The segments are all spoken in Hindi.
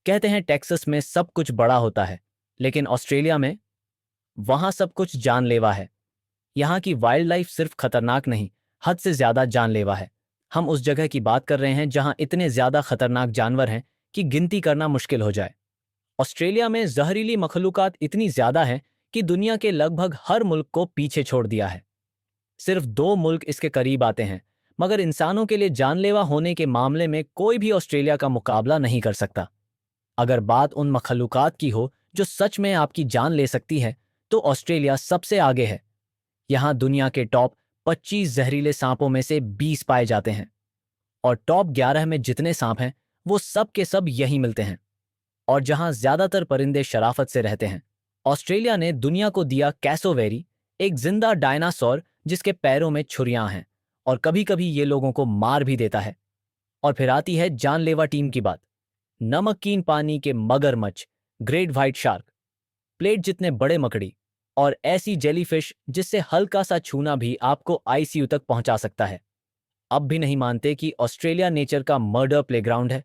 कहते हैं टेक्सास में सब कुछ बड़ा होता है, लेकिन ऑस्ट्रेलिया में वहां सब कुछ जानलेवा है। यहाँ की वाइल्ड लाइफ सिर्फ खतरनाक नहीं, हद से ज्यादा जानलेवा है। हम उस जगह की बात कर रहे हैं जहां इतने ज्यादा खतरनाक जानवर हैं कि गिनती करना मुश्किल हो जाए। ऑस्ट्रेलिया में जहरीली मखलूकात इतनी ज्यादा हैं कि दुनिया के लगभग हर मुल्क को पीछे छोड़ दिया है। सिर्फ 2 मुल्क इसके करीब आते हैं, मगर इंसानों के लिए जानलेवा होने के मामले में कोई भी ऑस्ट्रेलिया का मुकाबला नहीं कर सकता। अगर बात उन मखलूकात की हो जो सच में आपकी जान ले सकती है, तो ऑस्ट्रेलिया सबसे आगे है। यहाँ दुनिया के टॉप 25 जहरीले सांपों में से 20 पाए जाते हैं, और टॉप 11 में जितने सांप हैं वो सब के सब यहीं मिलते हैं। और जहां ज्यादातर परिंदे शराफत से रहते हैं। ऑस्ट्रेलिया ने दुनिया को दिया कैसोवेरी, एक जिंदा डायनासोर जिसके पैरों में छुरियां हैं और कभी कभी ये लोगों को मार भी देता है। और फिर आती है जानलेवा टीम की बात। नमकीन पानी के मगरमच्छ, ग्रेट व्हाइट शार्क, प्लेट जितने बड़े मकड़ी, और ऐसी जेलीफिश जिससे हल्का सा छूना भी आपको आईसीयू तक पहुंचा सकता है। अब भी नहीं मानते कि ऑस्ट्रेलिया नेचर का मर्डर प्लेग्राउंड है?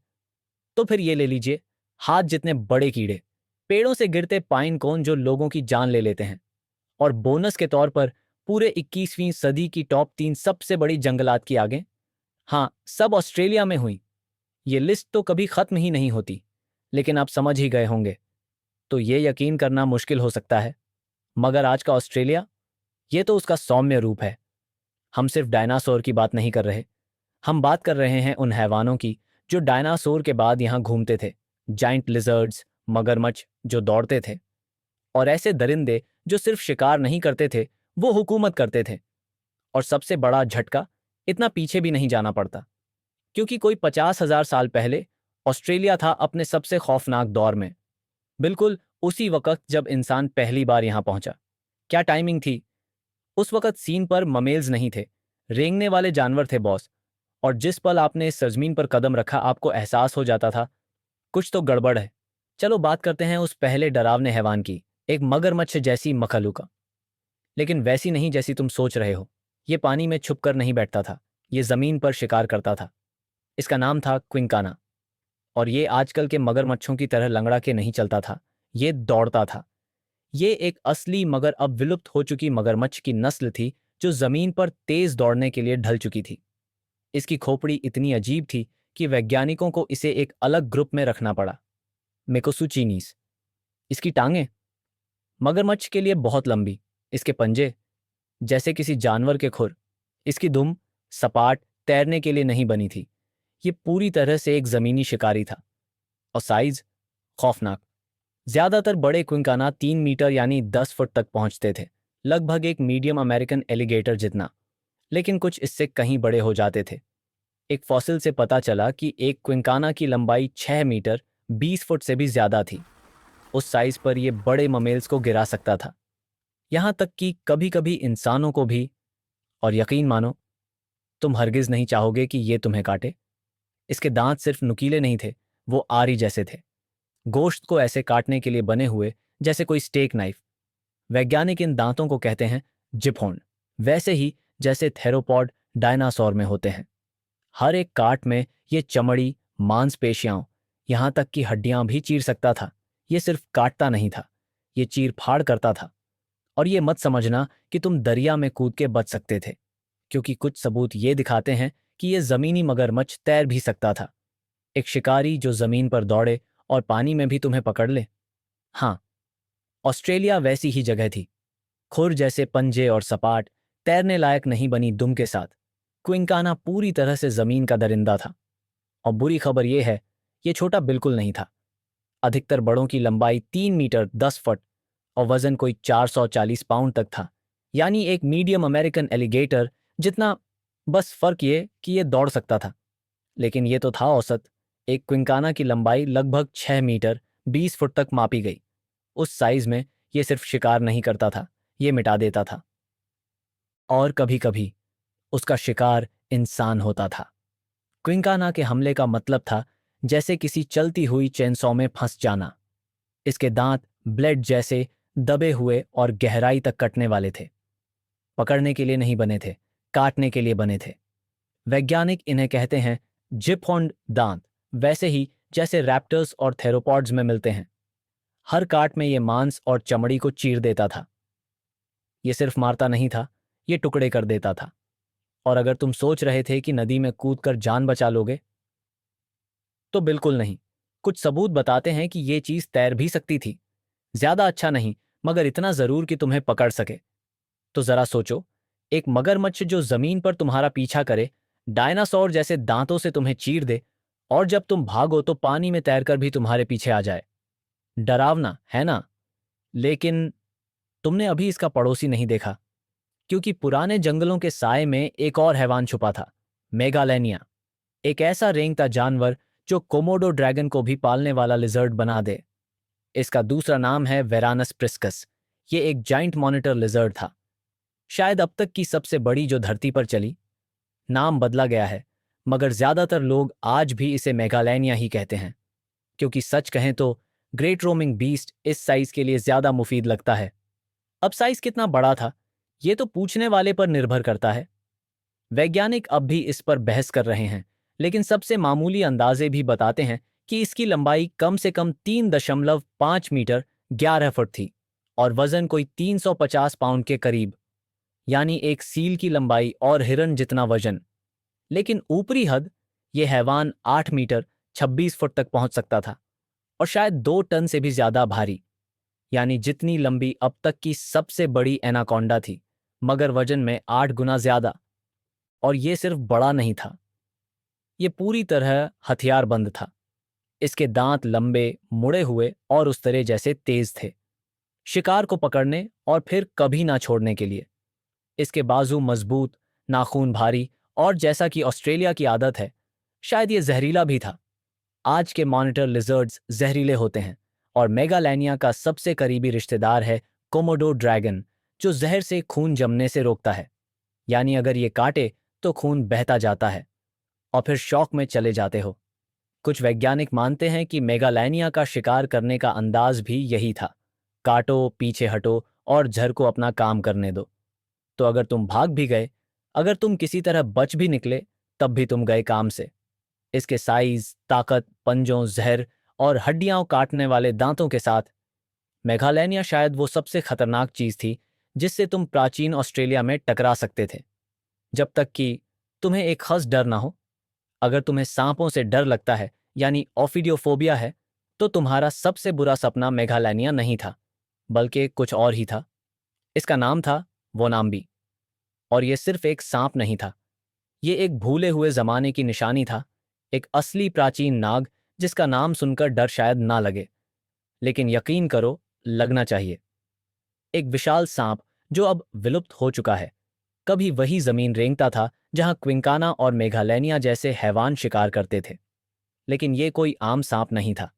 तो फिर ये ले लीजिए, हाथ जितने बड़े कीड़े, पेड़ों से गिरते पाइन कोन जो लोगों की जान ले लेते हैं, और बोनस के तौर पर पूरे 21वीं सदी की टॉप 3 सबसे बड़ी जंगलात की आगे। हाँ, सब ऑस्ट्रेलिया में हुई। ये लिस्ट तो कभी खत्म ही नहीं होती, लेकिन आप समझ ही गए होंगे। तो ये यकीन करना मुश्किल हो सकता है, मगर आज का ऑस्ट्रेलिया, ये तो उसका सौम्य रूप है। हम सिर्फ डायनासोर की बात नहीं कर रहे, हम बात कर रहे हैं उन हैवानों की जो डायनासोर के बाद यहां घूमते थे। जाइंट लिजर्ड्स, मगरमच्छ जो दौड़ते थे, और ऐसे दरिंदे जो सिर्फ शिकार नहीं करते थे, वो हुकूमत करते थे। और सबसे बड़ा झटका, इतना पीछे भी नहीं जाना पड़ता, क्योंकि कोई 50,000 साल पहले ऑस्ट्रेलिया था अपने सबसे खौफनाक दौर में, बिल्कुल उसी वक्त जब इंसान पहली बार यहां पहुंचा। क्या टाइमिंग थी! उस वक्त सीन पर ममेल्स नहीं थे, रेंगने वाले जानवर थे बॉस। और जिस पल आपने इस सरजमीन पर कदम रखा, आपको एहसास हो जाता था कुछ तो गड़बड़ है। चलो बात करते हैं उस पहले डरावने हैवान की, एक मगरमच्छ जैसी मखलूका। लेकिन वैसी नहीं जैसी तुम सोच रहे हो। ये पानी में छुप कर नहीं बैठता था, ये जमीन पर शिकार करता था। इसका नाम था क्विंकाना। और ये आजकल के मगरमच्छों की तरह लंगड़ा के नहीं चलता था, ये दौड़ता था। ये एक असली मगर अब विलुप्त हो चुकी मगरमच्छ की नस्ल थी, जो जमीन पर तेज दौड़ने के लिए ढल चुकी थी। इसकी खोपड़ी इतनी अजीब थी कि वैज्ञानिकों को इसे एक अलग ग्रुप में रखना पड़ा, मेकोसुचीनीस। इसकी टांगें मगरमच्छ के लिए बहुत लंबी, इसके पंजे जैसे किसी जानवर के खुर। इसकी दुम सपाट तैरने के लिए नहीं बनी थी, ये पूरी तरह से एक जमीनी शिकारी था। और साइज खौफनाक। ज्यादातर बड़े क्विंकाना 3 मीटर यानी 10 फुट तक पहुंचते थे, लगभग एक मीडियम अमेरिकन एलिगेटर जितना। लेकिन कुछ इससे कहीं बड़े हो जाते थे। एक फॉसिल से पता चला कि एक क्विंकाना की लंबाई 6 मीटर 20 फुट से भी ज्यादा थी। उस साइज पर यह बड़े ममेल्स को गिरा सकता था, यहां तक कि कभी कभी इंसानों को भी। और यकीन मानो, तुम हरगिज नहीं चाहोगे कि ये तुम्हें काटे। इसके दांत सिर्फ नुकीले नहीं थे, वो आरी जैसे थे, गोश्त को ऐसे काटने के लिए बने हुए जैसे कोई स्टेक नाइफ। वैज्ञानिक इन दांतों को कहते हैं जिपहॉर्न, वैसे ही जैसे थेरोपॉड डायनासोर में होते हैं। हर एक काट में ये चमड़ी, मांसपेशियां, यहां तक कि हड्डियां भी चीर सकता था। ये सिर्फ काटता नहीं था, ये चीर फाड़ करता था। और ये मत समझना कि तुम दरिया में कूद के बच सकते थे, क्योंकि कुछ सबूत ये दिखाते हैं कि ये जमीनी मगरमच्छ तैर भी सकता था। एक शिकारी जो जमीन पर दौड़े और पानी में भी तुम्हें पकड़ ले। हाँ, ऑस्ट्रेलिया वैसी ही जगह थी। खुर जैसे पंजे और सपाट, तैरने लायक नहीं बनी दुम के साथ क्विंकाना पूरी तरह से जमीन का दरिंदा था। और बुरी खबर यह है, ये छोटा बिल्कुल नहीं था। अधिकतर बड़ों की लंबाई 3 मीटर 10 फुट और वजन कोई 440 पाउंड तक था, यानी एक मीडियम अमेरिकन एलिगेटर जितना। बस फर्क ये कि ये दौड़ सकता था। लेकिन ये तो था औसत। एक क्विंकाना की लंबाई लगभग 6 मीटर 20 फुट तक मापी गई। उस साइज में ये सिर्फ शिकार नहीं करता था, ये मिटा देता था। और कभी कभी उसका शिकार इंसान होता था। क्विंकाना के हमले का मतलब था जैसे किसी चलती हुई चेनसॉ में फंस जाना। इसके दांत ब्लेड जैसे दबे हुए और गहराई तक कटने वाले थे। पकड़ने के लिए नहीं बने थे, काटने के लिए बने थे। वैज्ञानिक इन्हें कहते हैं जिपहॉर्न दांत, वैसे ही जैसे रैप्टर्स और थेरोपॉड्स में मिलते हैं। हर काट में ये मांस और चमड़ी को चीर देता था। ये सिर्फ मारता नहीं था, ये टुकड़े कर देता था। और अगर तुम सोच रहे थे कि नदी में कूदकर जान बचा लोगे, तो बिल्कुल नहीं। कुछ सबूत बताते हैं कि ये चीज तैर भी सकती थी। ज्यादा अच्छा नहीं, मगर इतना जरूर कि तुम्हें पकड़ सके। तो जरा सोचो, एक मगरमच्छ जो जमीन पर तुम्हारा पीछा करे, डायनासोर जैसे दांतों से तुम्हें चीर दे, और जब तुम भागो तो पानी में तैरकर भी तुम्हारे पीछे आ जाए। डरावना है ना? लेकिन तुमने अभी इसका पड़ोसी नहीं देखा, क्योंकि पुराने जंगलों के साए में एक और हैवान छुपा था, मेगालेनिया। एक ऐसा रेंगता जानवर जो कोमोडो ड्रैगन को भी पालने वाला लिजर्ड बना दे। इसका दूसरा नाम है वेरानस प्रिस्कस। ये एक जाइंट मॉनिटर लिजर्ड था, शायद अब तक की सबसे बड़ी जो धरती पर चली। नाम बदला गया है, मगर ज्यादातर लोग आज भी इसे मेगालेनिया ही कहते हैं, क्योंकि सच कहें तो ग्रेट रोमिंग बीस्ट इस साइज के लिए ज्यादा मुफीद लगता है। अब साइज कितना बड़ा था, ये तो पूछने वाले पर निर्भर करता है। वैज्ञानिक अब भी इस पर बहस कर रहे हैं, लेकिन सबसे मामूली अंदाजे भी बताते हैं कि इसकी लंबाई कम से कम 3.5 मीटर 11 फुट थी, और वजन कोई 350 पाउंड के करीब, यानी एक सील की लंबाई और हिरन जितना वजन। लेकिन ऊपरी हद, ये हैवान 8 मीटर 26 फुट तक पहुंच सकता था, और शायद 2 टन से भी ज्यादा भारी, यानी जितनी लंबी अब तक की सबसे बड़ी एनाकोंडा थी, मगर वजन में 8 गुना ज्यादा। और ये सिर्फ बड़ा नहीं था, ये पूरी तरह हथियारबंद था। इसके दांत लंबे, मुड़े हुए और उस तरह जैसे तेज थे, शिकार को पकड़ने और फिर कभी ना छोड़ने के लिए। इसके बाजू मजबूत, नाखून भारी, और जैसा कि ऑस्ट्रेलिया की आदत है, शायद ये जहरीला भी था। आज के मॉनिटर लिजर्ड्स जहरीले होते हैं, और मेगालेनिया का सबसे करीबी रिश्तेदार है कोमोडो ड्रैगन, जो जहर से खून जमने से रोकता है। यानी अगर ये काटे तो खून बहता जाता है, और फिर शौक में चले जाते हो। कुछ वैज्ञानिक मानते हैं कि मेगालेनिया का शिकार करने का अंदाज भी यही था, काटो, पीछे हटो और जहर को अपना काम करने दो। तो अगर तुम भाग भी गए, अगर तुम किसी तरह बच भी निकले, तब भी तुम गए काम से। इसके साइज, ताकत, पंजों, जहर और हड्डियां काटने वाले दांतों के साथ, मेघालयनिया शायद वो सबसे खतरनाक चीज थी जिससे तुम प्राचीन ऑस्ट्रेलिया में टकरा सकते थे, जब तक कि तुम्हें एक खास डर ना हो। अगर तुम्हें सांपों से डर लगता है, यानी ओफिडियोफोबिया है, तो तुम्हारा सबसे बुरा सपना मेघालयनिया नहीं था, बल्कि कुछ और ही था। इसका नाम था वोनाम्बी। और ये सिर्फ एक सांप नहीं था, ये एक भूले हुए जमाने की निशानी था, एक असली प्राचीन नाग जिसका नाम सुनकर डर शायद ना लगे, लेकिन यकीन करो, लगना चाहिए। एक विशाल सांप जो अब विलुप्त हो चुका है। कभी वही जमीन रेंगता था जहां क्विंकाना और मेघालयनिया जैसे हैवान शिकार करते थे। लेकिन ये कोई आम सांप नहीं था,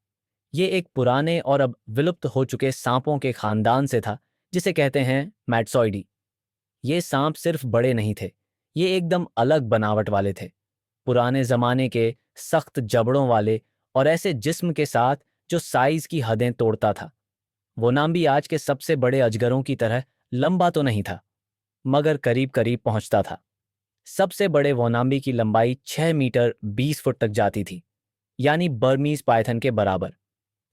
ये एक पुराने और अब विलुप्त हो चुके सांपों के खानदान से था, जिसे कहते हैं मैटसॉइडी। ये सांप सिर्फ बड़े नहीं थे, ये एकदम अलग बनावट वाले थे, पुराने जमाने के, सख्त जबड़ों वाले, और ऐसे जिस्म के साथ जो साइज की हदें तोड़ता था। वो नाम भी आज के सबसे बड़े अजगरों की तरह लंबा तो नहीं था, मगर करीब करीब पहुंचता था। सबसे बड़े वोनाम्बी की लंबाई 6 मीटर 20 फुट तक जाती थी, यानी बर्मीज पायथन के बराबर।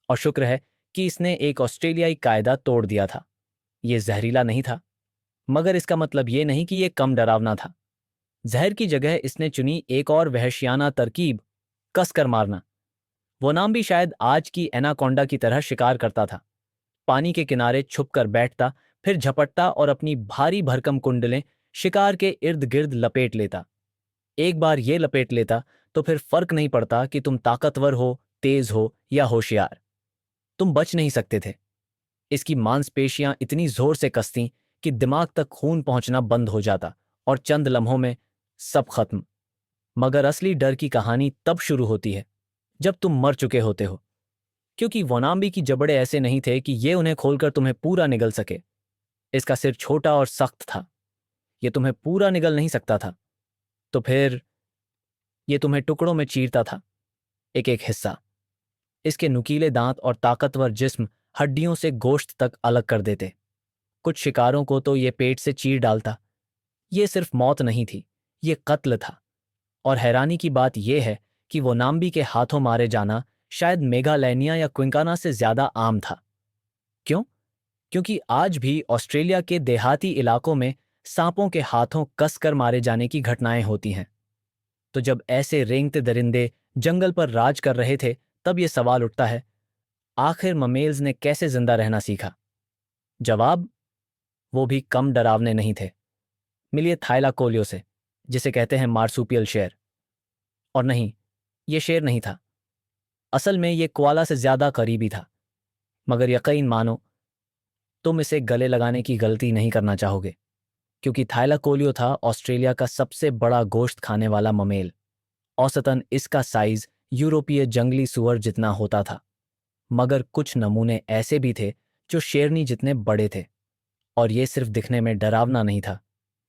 और शुक्र है कि इसने एक ऑस्ट्रेलियाई कायदा तोड़ दिया था। ये जहरीला नहीं था, मगर इसका मतलब ये नहीं कि ये कम डरावना था। जहर की जगह इसने चुनी एक और वहशियाना तरकीब, कसकर मारना। वोनाम्बी शायद आज की एनाकोंडा की तरह शिकार करता था। पानी के किनारे छुपकर बैठता, फिर झपटता और अपनी भारी भरकम कुंडलें शिकार के इर्द गिर्द लपेट लेता। एक बार ये लपेट लेता तो फिर फर्क नहीं पड़ता कि तुम ताकतवर हो, तेज हो या होशियार, तुम बच नहीं सकते थे। इसकी मांसपेशियां इतनी जोर से कसतीं कि दिमाग तक खून पहुंचना बंद हो जाता, और चंद लम्हों में सब खत्म। मगर असली डर की कहानी तब शुरू होती है जब तुम मर चुके होते हो, क्योंकि वोनाम्बी की जबड़े ऐसे नहीं थे कि ये उन्हें खोलकर तुम्हें पूरा निगल सके। इसका सिर छोटा और सख्त था, ये तुम्हें पूरा निगल नहीं सकता था। तो फिर ये तुम्हें टुकड़ों में चीरता था, एक एक हिस्सा। इसके नुकीले दांत और ताकतवर जिस्म हड्डियों से गोश्त तक अलग कर देते। कुछ शिकारों को तो ये पेट से चीर डालता। ये सिर्फ मौत नहीं थी, ये कत्ल था। और हैरानी की बात यह है कि वो नाम्बी के हाथों मारे जाना शायद मेघालयनिया या क्विंकाना से ज़्यादा आम था। क्यों? क्योंकि आज भी ऑस्ट्रेलिया के देहाती इलाकों में सांपों के हाथों कसकर मारे जाने की घटनाएं होती हैं। तो जब ऐसे रेंगते दरिंदे जंगल पर राज कर रहे थे, तब ये सवाल उठता है, आखिर ममेल्स ने कैसे जिंदा रहना सीखा? जवाब, वो भी कम डरावने नहीं थे। मिलिए थाइलाकोलियो से, जिसे कहते हैं मार्सुपियल शेर। और नहीं, ये शेर नहीं था। असल में ये कोआला से ज्यादा करीबी था। मगर यकीन मानो, तुम इसे गले लगाने की गलती नहीं करना चाहोगे, क्योंकि थाइलाकोलियो था ऑस्ट्रेलिया का सबसे बड़ा गोश्त खाने वाला ममेल। औसतन इसका साइज यूरोपीय जंगली सुअर जितना होता था। मगर कुछ नमूने ऐसे भी थे जो शेरनी जितने बड़े थे। और ये सिर्फ दिखने में डरावना नहीं था,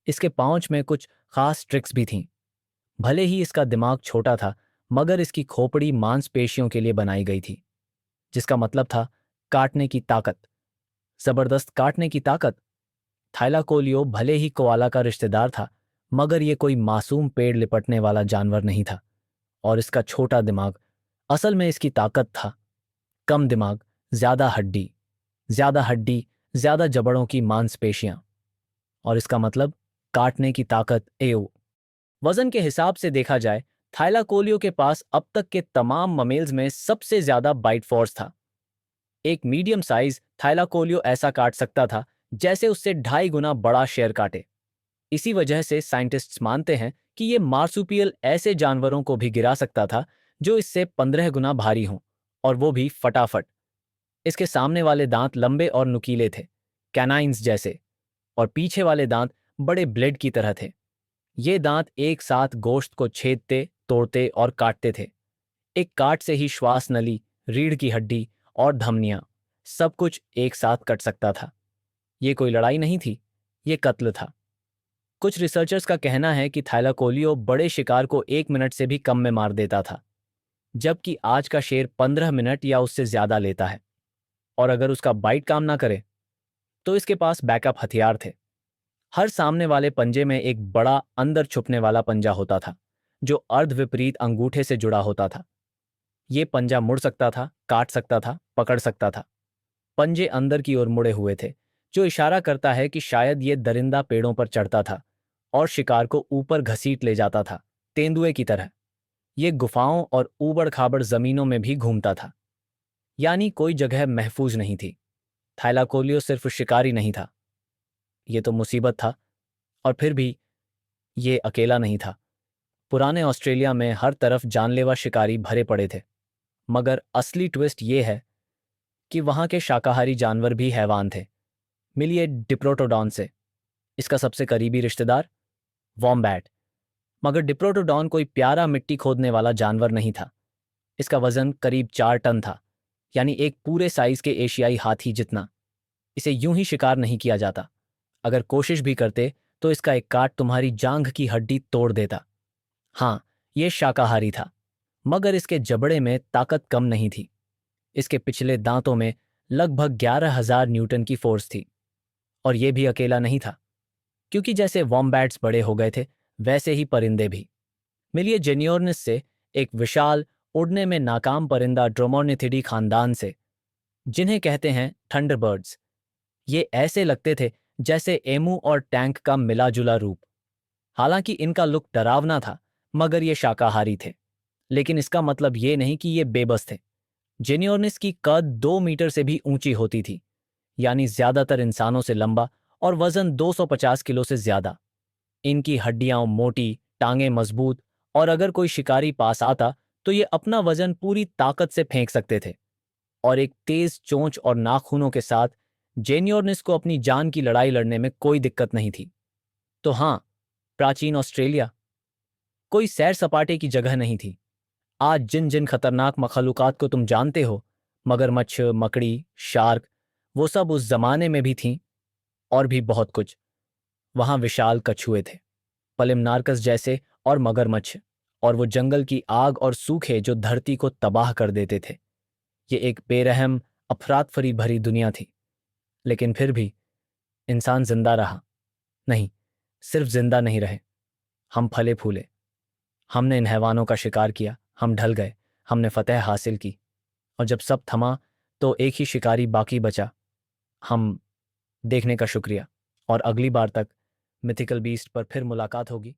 इसके पांच में कुछ खास ट्रिक्स भी थीं। भले ही इसका दिमाग छोटा था, मगर इसकी खोपड़ी मांसपेशियों के लिए बनाई गई थी, जिसका मतलब था काटने की ताकत, जबरदस्त काटने की ताकत। थाइलाकोलियो भले ही कोआला का रिश्तेदार था, मगर ये कोई मासूम पेड़ लिपटने वाला जानवर नहीं था। और इसका छोटा दिमाग असल में इसकी ताकत था। कम दिमाग, ज्यादा हड्डी, ज्यादा हड्डी, ज्यादा जबड़ों की मांसपेशियां। और इसका मतलब काटने की ताकत एओ। वजन के हिसाब से देखा जाए, थाइलाकोलियो के पास अब तक के तमाम ममेल्स में सबसे ज्यादा बाइट फोर्स था। एक मीडियम साइज थाइलाकोलियो ऐसा काट सकता था जैसे उससे 2.5 गुना बड़ा शेर काटे। इसी वजह से साइंटिस्ट्स मानते हैं कि ये मार्सुपियल ऐसे जानवरों को भी गिरा सकता था जो इससे 15 गुना भारी हों, और वो भी फटाफट। इसके सामने वाले दांत लंबे और नुकीले थे, कैनाइन्स जैसे, और पीछे वाले दांत बड़े ब्लेड की तरह थे। ये दांत एक साथ गोश्त को छेदते, तोड़ते और काटते थे। एक काट से ही श्वास नली, रीढ़ की हड्डी और धमनियां, सब कुछ एक साथ कट सकता था। ये कोई लड़ाई नहीं थी, ये कत्ल था। कुछ रिसर्चर्स का कहना है कि थाइलाकोलियो बड़े शिकार को 1 मिनट से भी कम में मार देता था, जबकि आज का शेर 15 मिनट या उससे ज्यादा लेता है। और अगर उसका बाइट काम ना करे, तो इसके पास बैकअप हथियार थे। हर सामने वाले पंजे में एक बड़ा अंदर छुपने वाला पंजा होता था, जो अर्ध विपरीत अंगूठे से जुड़ा होता था। ये पंजा मुड़ सकता था, काट सकता था, पकड़ सकता था। पंजे अंदर की ओर मुड़े हुए थे, जो इशारा करता है कि शायद ये दरिंदा पेड़ों पर चढ़ता था और शिकार को ऊपर घसीट ले जाता था, तेंदुए की तरह। ये गुफाओं और ऊबड़ खाबड़ जमीनों में भी घूमता था, यानी कोई जगह महफूज नहीं थी। थाइलाकोलियो सिर्फ शिकारी नहीं था, ये तो मुसीबत था। और फिर भी ये अकेला नहीं था। पुराने ऑस्ट्रेलिया में हर तरफ जानलेवा शिकारी भरे पड़े थे। मगर असली ट्विस्ट ये है कि वहां के शाकाहारी जानवर भी हैवान थे। मिलिए डिप्रोटोडॉन से, इसका सबसे करीबी रिश्तेदार वॉम्बैट। मगर डिप्रोटोडॉन कोई प्यारा मिट्टी खोदने वाला जानवर नहीं था। इसका वजन करीब 4 टन था, यानी एक पूरे साइज के एशियाई हाथी जितना। इसे यूं ही शिकार नहीं किया जाता। अगर कोशिश भी करते तो इसका एक काट तुम्हारी जांघ की हड्डी तोड़ देता। हाँ, ये शाकाहारी था, मगर इसके जबड़े में ताकत कम नहीं थी। इसके पिछले दांतों में लगभग 11,000 न्यूटन की फोर्स थी। और ये भी अकेला नहीं था, क्योंकि जैसे वॉम्बैट्स बड़े हो गए थे, वैसे ही परिंदे भी। मिलिए जेनियोर्निस से, एक विशाल, उड़ने में नाकाम परिंदा ड्रोमोर्निथिडी खानदान से, जिन्हें कहते हैं थंडरबर्ड्स। ये ऐसे लगते थे जैसे एमू और टैंक का मिला जुला रूप। हालांकि इनका लुक डरावना था, मगर ये शाकाहारी थे। लेकिन इसका मतलब ये नहीं कि ये बेबस थे। जेनियोर्निस की कद 2 मीटर से भी ऊंची होती थी, यानी ज्यादातर इंसानों से लंबा, और वजन 250 किलो से ज्यादा। इनकी हड्डियां मोटी, टांगें मजबूत, और अगर कोई शिकारी पास आता तो ये अपना वजन पूरी ताकत से फेंक सकते थे। और एक तेज चोंच और नाखूनों के साथ जेनियोर्निस को अपनी जान की लड़ाई लड़ने में कोई दिक्कत नहीं थी। तो हाँ, प्राचीन ऑस्ट्रेलिया कोई सैर सपाटे की जगह नहीं थी। आज जिन जिन खतरनाक मखलूकात को तुम जानते हो, मगरमच्छ, मकड़ी, शार्क, वो सब उस जमाने में भी थीं। और भी बहुत कुछ। वहां विशाल कछुए थे, पलिमनार्कस जैसे, और मगरमच्छ, और वो जंगल की आग और सूखे जो धरती को तबाह कर देते थे। ये एक बेरहम, अफरातफरी भरी दुनिया थी। लेकिन फिर भी इंसान जिंदा रहा। नहीं, सिर्फ जिंदा नहीं रहे, हम फले फूले। हमने इन हैवानों का शिकार किया, हम ढल गए, हमने फतह हासिल की। और जब सब थमा तो एक ही शिकारी बाकी बचा। हम देखने का शुक्रिया, और अगली बार तक मिथिकल बीस्ट पर फिर मुलाकात होगी।